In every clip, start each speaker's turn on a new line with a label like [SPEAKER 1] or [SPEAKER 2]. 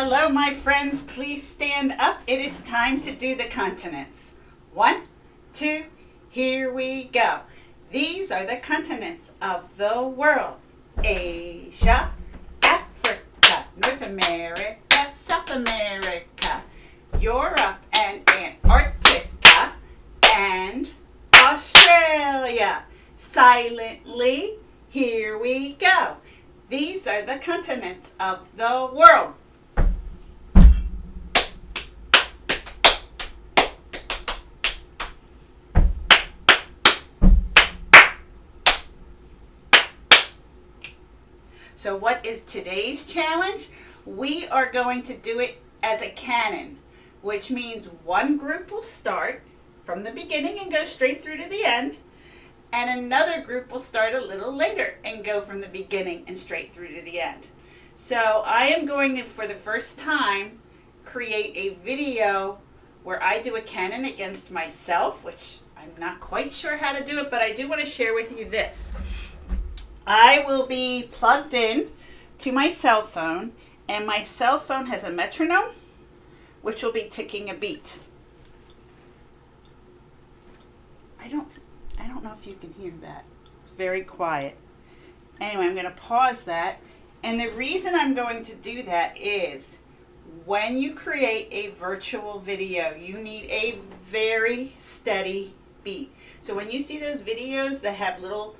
[SPEAKER 1] Hello, my friends. Please stand up. It is time to do the continents. 1, 2, here we go. These are the continents of the world: Asia, Africa, North America, South America, Europe and Antarctica, and Australia. Silently, here we go. These are the continents of the world. So what is today's challenge? We are going to do it as a canon, which means one group will start from the beginning and go straight through to the end, and another group will start a little later and go from the beginning and straight through to the end. So I am going to, for the first time, create a video where I do a canon against myself, which I'm not quite sure how to do it, but I do want to share with you this. I will be plugged in to my cell phone, and my cell phone has a metronome, which will be ticking a beat. I don't know if you can hear that. It's very quiet. Anyway, I'm going to pause that. And the reason I'm going to do that is when you create a virtual video, you need a very steady beat. So when you see those videos that have little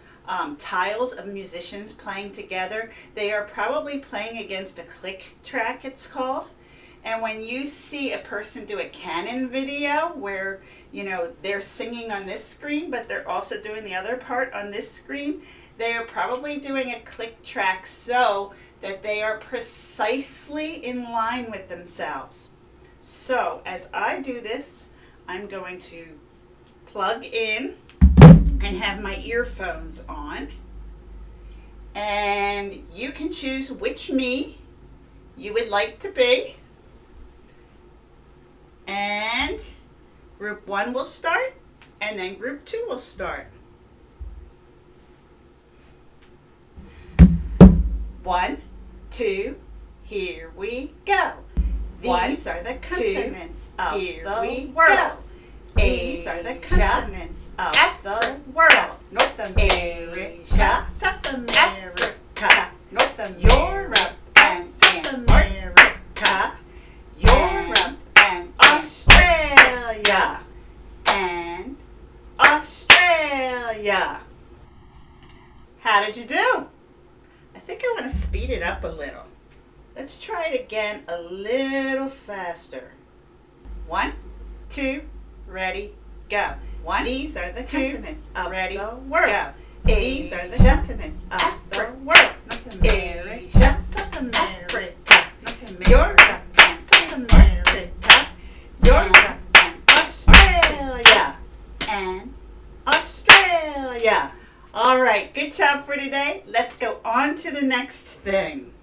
[SPEAKER 1] tiles of musicians playing together, they are probably playing against a click track, it's called. And when you see a person do a canon video where, they're singing on this screen, but they're also doing the other part on this screen, they are probably doing a click track so that they are precisely in line with themselves. So as I do this, I'm going to plug in and have my earphones on. And you can choose which me you would like to be. And group 1 will start, and then group 2 will start. 1, 2, here we go. These are the continents of the world. These are the continents of the world. North America, South America, North America, Europe and South America, Europe and Australia, and Australia. How did you do? I think I want to speed it up a little. Let's try it again a little faster. 1, 2, ready, go. 1, these are the continents of the world. Go. These are the continents of the world. North America, South America, Europe and South America, Europe and Australia, and Australia. All right, good job for today. Let's go on to the next thing.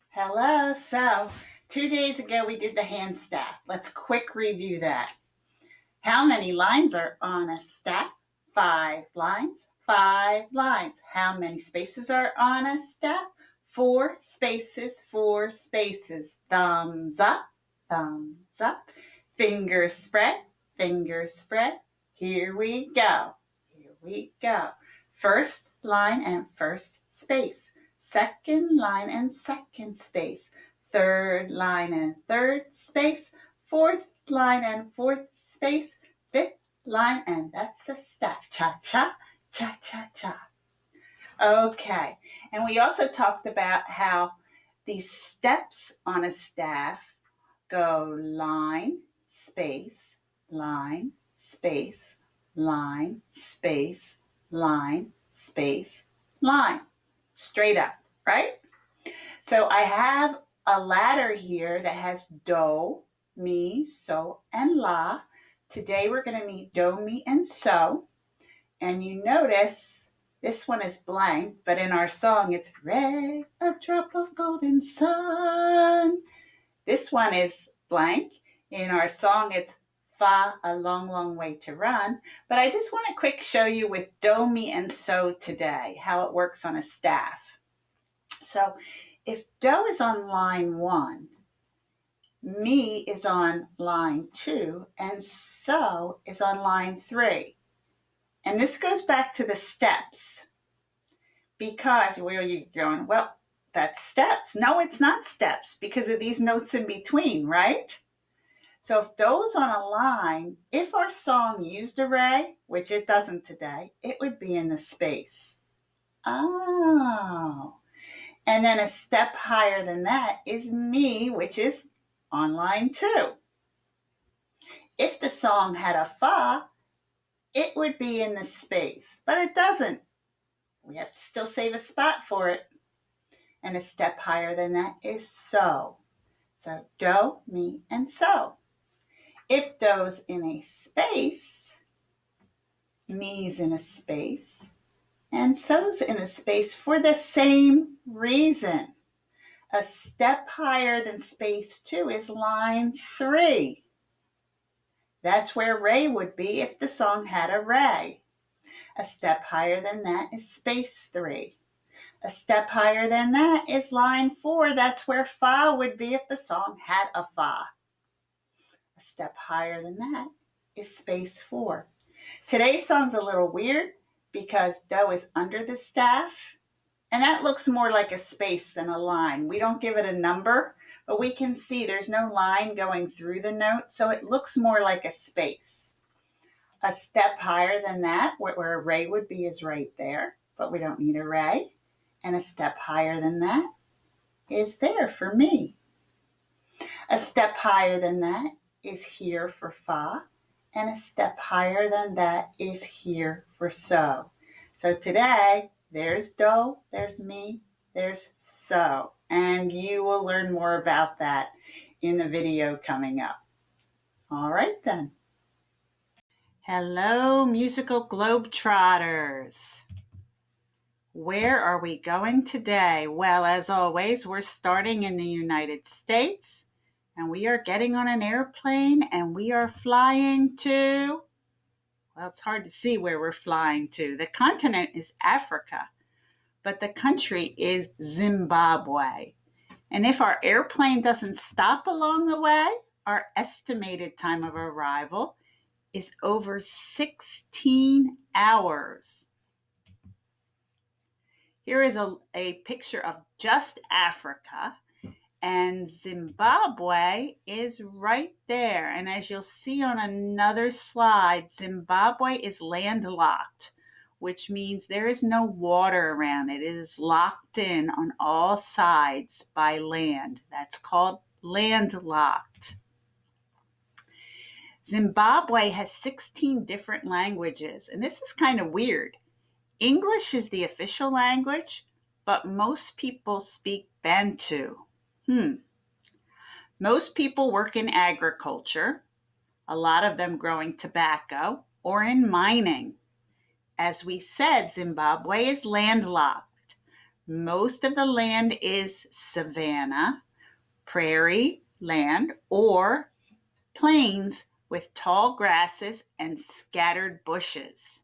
[SPEAKER 1] Hello, so 2 days ago we did the hand staff. Let's quick review that. How many lines are on a staff? 5 lines. 5 lines. How many spaces are on a staff? 4 spaces. 4 spaces. Thumbs up. Thumbs up. Fingers spread. Fingers spread. Here we go. Here we go. First line and first space. Second line and second space. Third line and third space. Fourth line and fourth space. Fifth line, and that's a staff. Cha-cha, cha-cha-cha. Okay, and we also talked about how these steps on a staff go line, space, line, space, line, space, line, space, line. Straight up, right? So I have a ladder here that has do, mi, so, and la. Today we're going to need do, mi, and so. And you notice this one is blank, but in our song it's ray, a drop of golden sun. This one is blank. In our song it's fa, a long, long way to run. But I just want to quick show you with do, mi, and so today, how it works on a staff. So if do is on line 1, me is on line 2, and so is on line 3. And this goes back to the steps, because where you're going, well, that's steps. No, it's not steps because of these notes in between, right? So if do's on a line, if our song used a re, which it doesn't today, it would be in the space. Oh. And then a step higher than that is me, which is on line 2. If the song had a fa, it would be in the space, but it doesn't. We have to still save a spot for it. And a step higher than that is so. So do, mi, and so. If do's in a space, me's in a space, and so's in a space for the same reason. A step higher than space 2 is line 3. That's where re would be if the song had a re. A step higher than that is space 3. A step higher than that is line 4. That's where fa would be if the song had a fa. A step higher than that is space 4. Today's song's a little weird because do is under the staff, and that looks more like a space than a line. We don't give it a number, but we can see there's no line going through the note, so it looks more like a space. A step higher than that, where a re would be, is right there, but we don't need a re. And a step higher than that is there for me. A step higher than that is here for fa, and a step higher than that is here for so. So today, there's do, there's mi, there's so. And you will learn more about that in the video coming up. All right then. Hello, musical globetrotters. Where are we going today? Well, as always, we're starting in the United States, and we are getting on an airplane, and we are flying to, well, it's hard to see where we're flying to. The continent is Africa, but the country is Zimbabwe. And if our airplane doesn't stop along the way, our estimated time of arrival is over 16 hours. Here is a picture of just Africa, and Zimbabwe is right there. And as you'll see on another slide, Zimbabwe is landlocked, which means there is no water around it. It is locked in on all sides by land. That's called landlocked. Zimbabwe has 16 different languages, and this is kind of weird. English is the official language, but most people speak Bantu. Most people work in agriculture, a lot of them growing tobacco, or in mining. As we said, Zimbabwe is landlocked. Most of the land is savanna, prairie land, or plains with tall grasses and scattered bushes.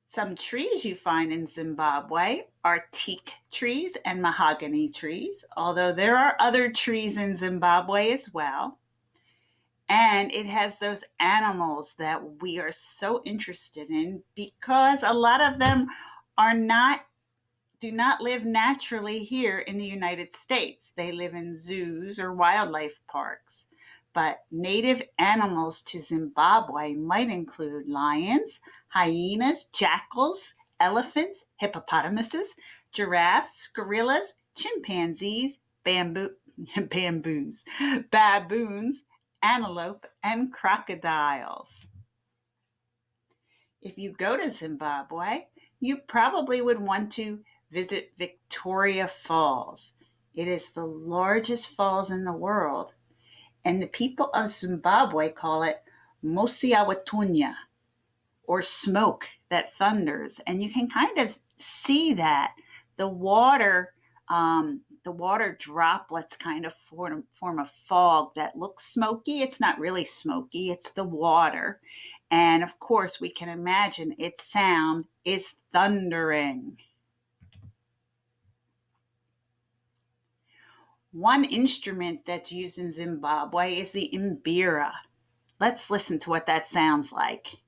[SPEAKER 1] Some trees you find in Zimbabwe are teak trees and mahogany trees, although there are other trees in Zimbabwe as well. And it has those animals that we are so interested in because a lot of them do not live naturally here in the United States. They live in zoos or wildlife parks. But native animals to Zimbabwe might include lions, hyenas, jackals, elephants, hippopotamuses, giraffes, gorillas, chimpanzees, baboons, antelope, and crocodiles. If you go to Zimbabwe, you probably would want to visit Victoria Falls. It is the largest falls in the world. And the people of Zimbabwe call it Mosiawatunya, or smoke that thunders. And you can kind of see that the water droplets kind of form a fog that looks smoky. It's not really smoky, it's the water. And of course, we can imagine its sound is thundering. One instrument that's used in Zimbabwe is the mbira. Let's listen to what that sounds like.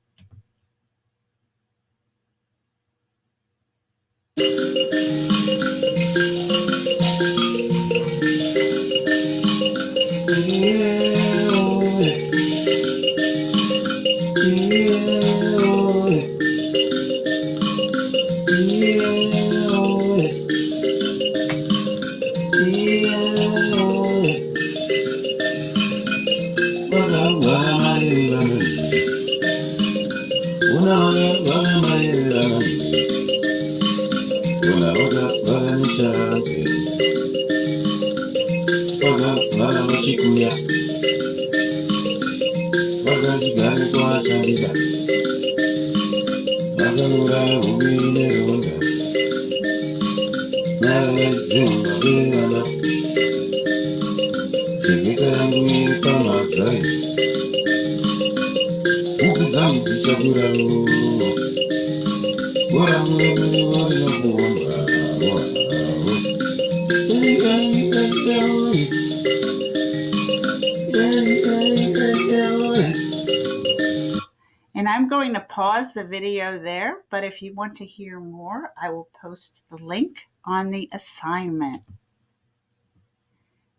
[SPEAKER 1] And I'm going to pause the video there, but if you want to hear more, I will post the link on the assignment.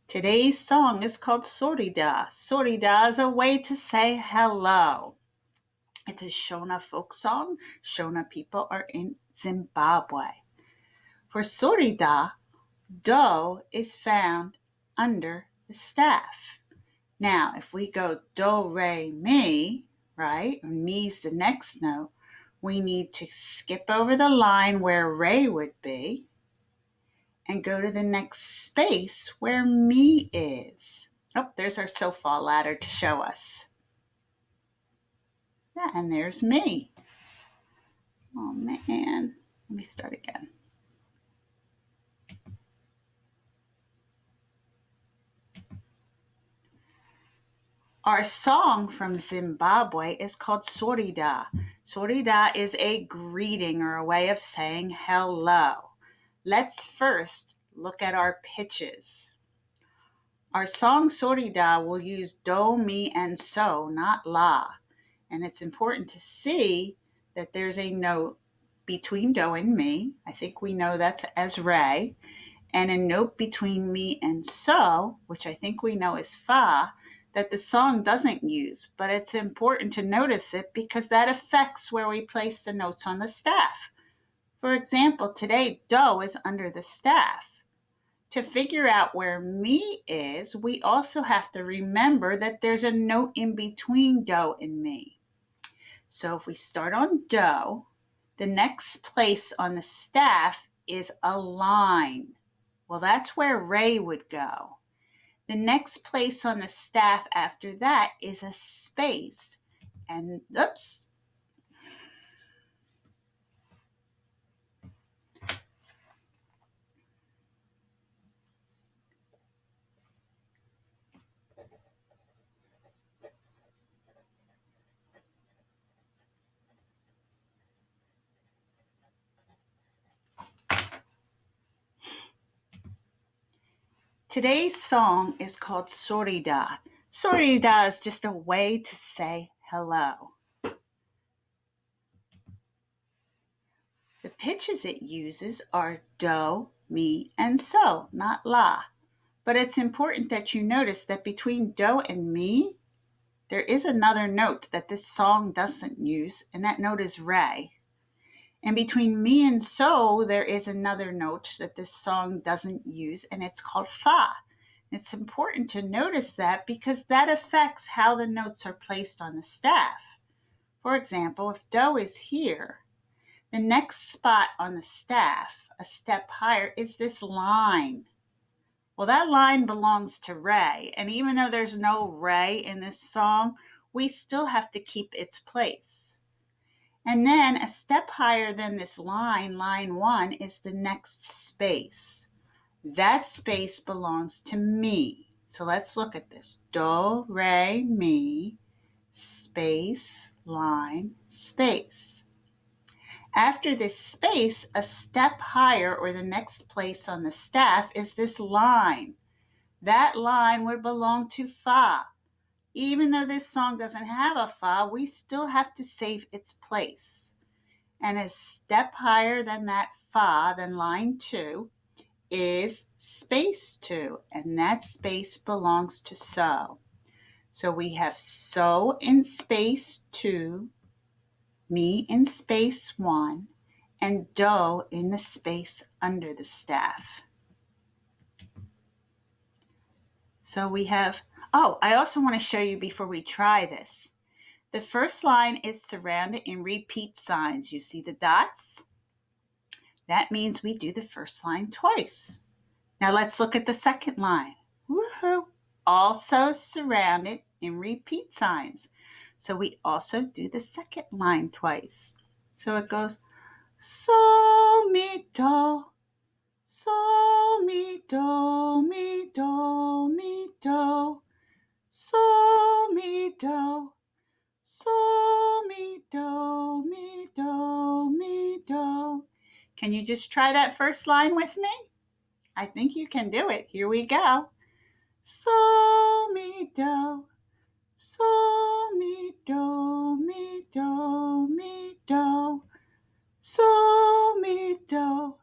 [SPEAKER 1] Today's song is called Sorida. Sorida is a way to say hello. It's a Shona folk song. Shona people are in Zimbabwe. For Sorida, do is found under the staff. Now, if we go do, re, mi, right? Mi's the next note. We need to skip over the line where re would be and go to the next space where mi is. Oh, there's our so-fa ladder to show us. Yeah, and there's mi. Oh, man. Let me start again. Our song from Zimbabwe is called Sorida. Sorida is a greeting or a way of saying hello. Let's first look at our pitches. Our song Sorida will use do, mi, and so, not la. And it's important to see that there's a note between do and mi. I think we know that's as re. And a note between mi and so, which I think we know is fa, that the song doesn't use. But it's important to notice it because that affects where we place the notes on the staff. For example, today do is under the staff. To figure out where mi is, we also have to remember that there's a note in between do and mi. So if we start on do, the next place on the staff is a line. Well, that's where re would go. The next place on the staff after that is a space. And oops. Today's song is called Sorida. Sorida is just a way to say hello. The pitches it uses are do, mi, and so, not la. But it's important that you notice that between do and mi, there is another note that this song doesn't use, and that note is re. And between mi and so, there is another note that this song doesn't use, and it's called fa. It's important to notice that because that affects how the notes are placed on the staff. For example, if do is here, the next spot on the staff, a step higher, is this line. Well, that line belongs to re, and even though there's no re in this song, we still have to keep its place. And then a step higher than this line, line 1, is the next space. That space belongs to mi. So let's look at this. Do, re, mi, space, line, space. After this space, a step higher or the next place on the staff is this line. that line would belong to fa. Even though this song doesn't have a fa, we still have to save its place. And a step higher than that fa, than line 2, is space 2, and that space belongs to so. So we have so in space 2, mi in space 1, and do in the space under the staff. So we have, I also want to show you before we try this. The first line is surrounded in repeat signs. You see the dots? That means we do the first line twice. Now let's look at the second line. Woohoo! Also surrounded in repeat signs. So we also do the second line twice. So it goes so, mi, do, so, mi, do, mi, do, mi, do, so, mi, do, so, mi, do, mi, do, mi, do. Can you just try that first line with me? I think you can do it. Here we go. So, mi, do, so, mi, do, mi, do, mi, do, so, mi, do,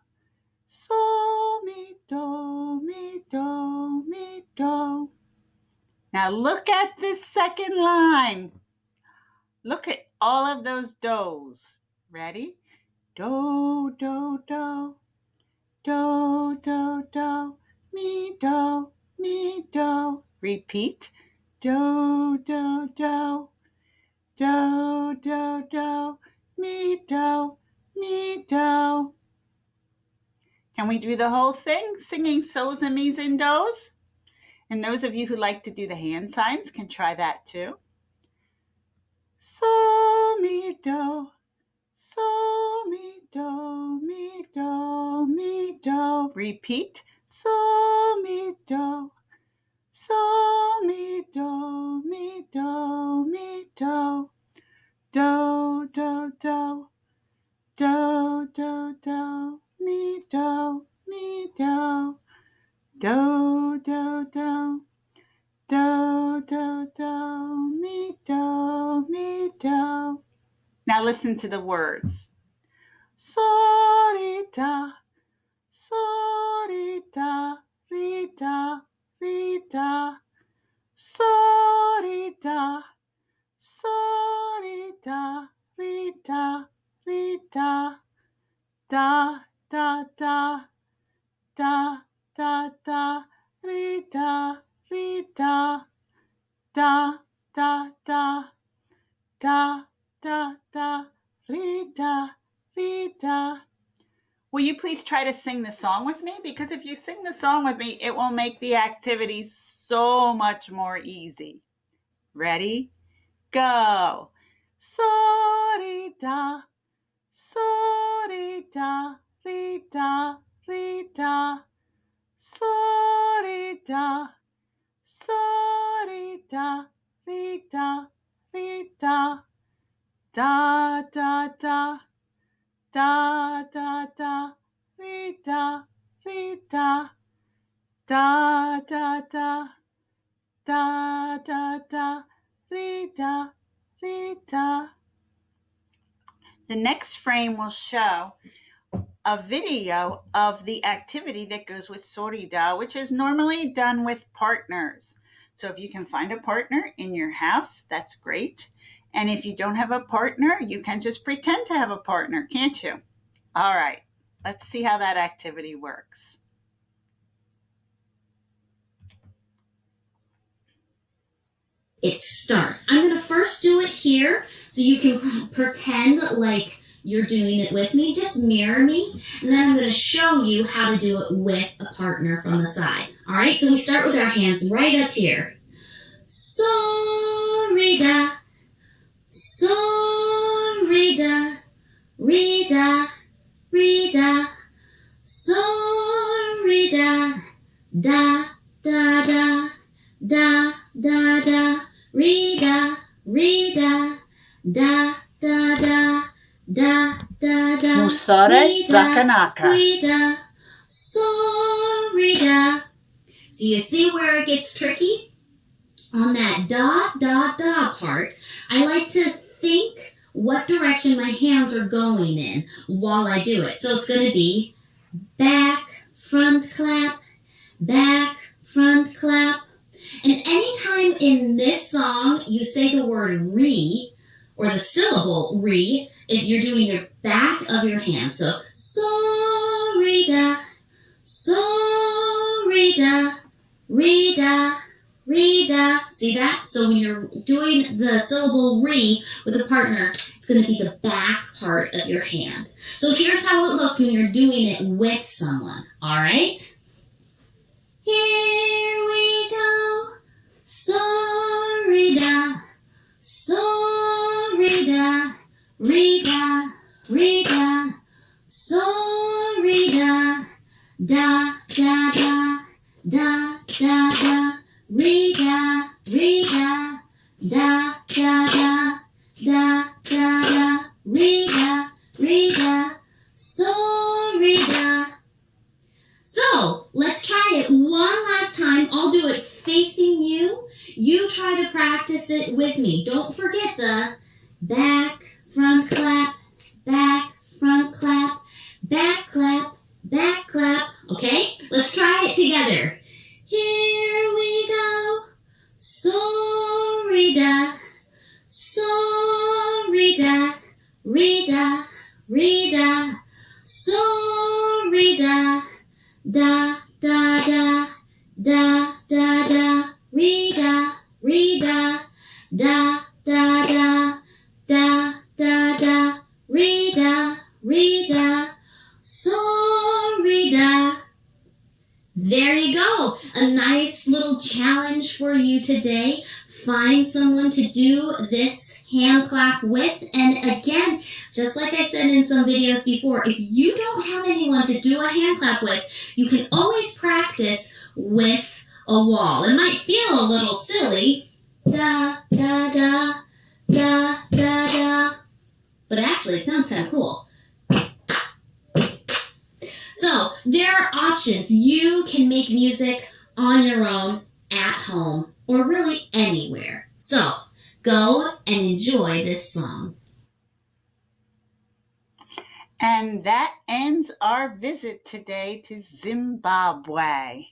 [SPEAKER 1] so, mi, do, mi, do, mi, do. Now look at this second line. Look at all of those do's. Ready? Do, do, do, do, do, do, mi, do, mi, do. Repeat. Do, do, do, do, do, do, mi, do, mi, do. Can we do the whole thing, singing so's and mi's and do's? And those of you who like to do the hand signs can try that too. So, mi, do, so, mi, do, mi, do, mi, do. Repeat. So, mi, do, so, mi, do, mi, do, mi, do. Do, do, do, do, do, do, mi, do, mi, do. Do, do, do, do, do, do, mi, do, mi, do. Now listen to the words. Sorita, sorita, rita, rita. Sorita, sorita, rita, rita. Da, da, da, da, da, da, rita, rita. Da, da, da, da, da, da, rita, rita. Will you please try to sing the song with me? Because if you sing the song with me, it will make the activity so much more easy. Ready? Go. Sorita, sorita, rita, rita. Sorita, sorita, rita, rita. Da, da, da, da, da, da, rita, rita. Da, da, da, da, da, da, rita, rita. The next frame will show a video of the activity that goes with sorida, which is normally done with partners. So if you can find a partner in your house, that's great. And if you don't have a partner, you can just pretend to have a partner, can't you? All right, let's see how that activity works.
[SPEAKER 2] It starts. I'm going to first do it here so you can pretend like you're doing it with me. Just mirror me. And then I'm going to show you how to do it with a partner from the side. All right, so we start with our hands right up here. So-re-da, so-re-da, re-da, re-da, so-re-da, da, da, da, da, da, da. Re-da, re-da, da, da, da, da, da, da.
[SPEAKER 1] Musare Zakanaka.
[SPEAKER 2] Re-da, so, re-da, So you see where it gets tricky? On that da, da, da part, I like to think what direction my hands are going in while I do it. So it's going to be back, front clap, back, front clap. And anytime in this song you say the word re, or the syllable re, if you're doing your back of your hand. So, re, da, re, da, re, da, re, da. See that? So when you're doing the syllable re with a partner, it's going to be the back part of your hand. So here's how it looks when you're doing it with someone. All right? Here we go. Re, da, re, da, re, da, re, da, re, da, da, da, da, da, da, da, re, da, da, da, da, da, da, da, da, re, da, re, da. So let's try it one last time. I'll do it facing you. You try to practice it with me. Don't forget the back, front clap, back, front clap, back clap, back clap. Okay? Let's try it together. Here we go. Re, da, re, da, re, da, re, da, re, da, da, da, da, da, da, da, re, da, da, da, da, da, da, da, re, da, re, da. There you go. A nice little challenge for you today. Find someone to do this hand clap with. And again, just like I said in some videos before, if you don't have anyone to do a hand clap with, you can always practice with a wall. It might feel a little silly. Da, da, da, da, da, da. But actually, it sounds kind of cool. So there are options. You can make music on your own, at home, or really anywhere. So go and enjoy this song.
[SPEAKER 1] And that ends our visit today to Zimbabwe.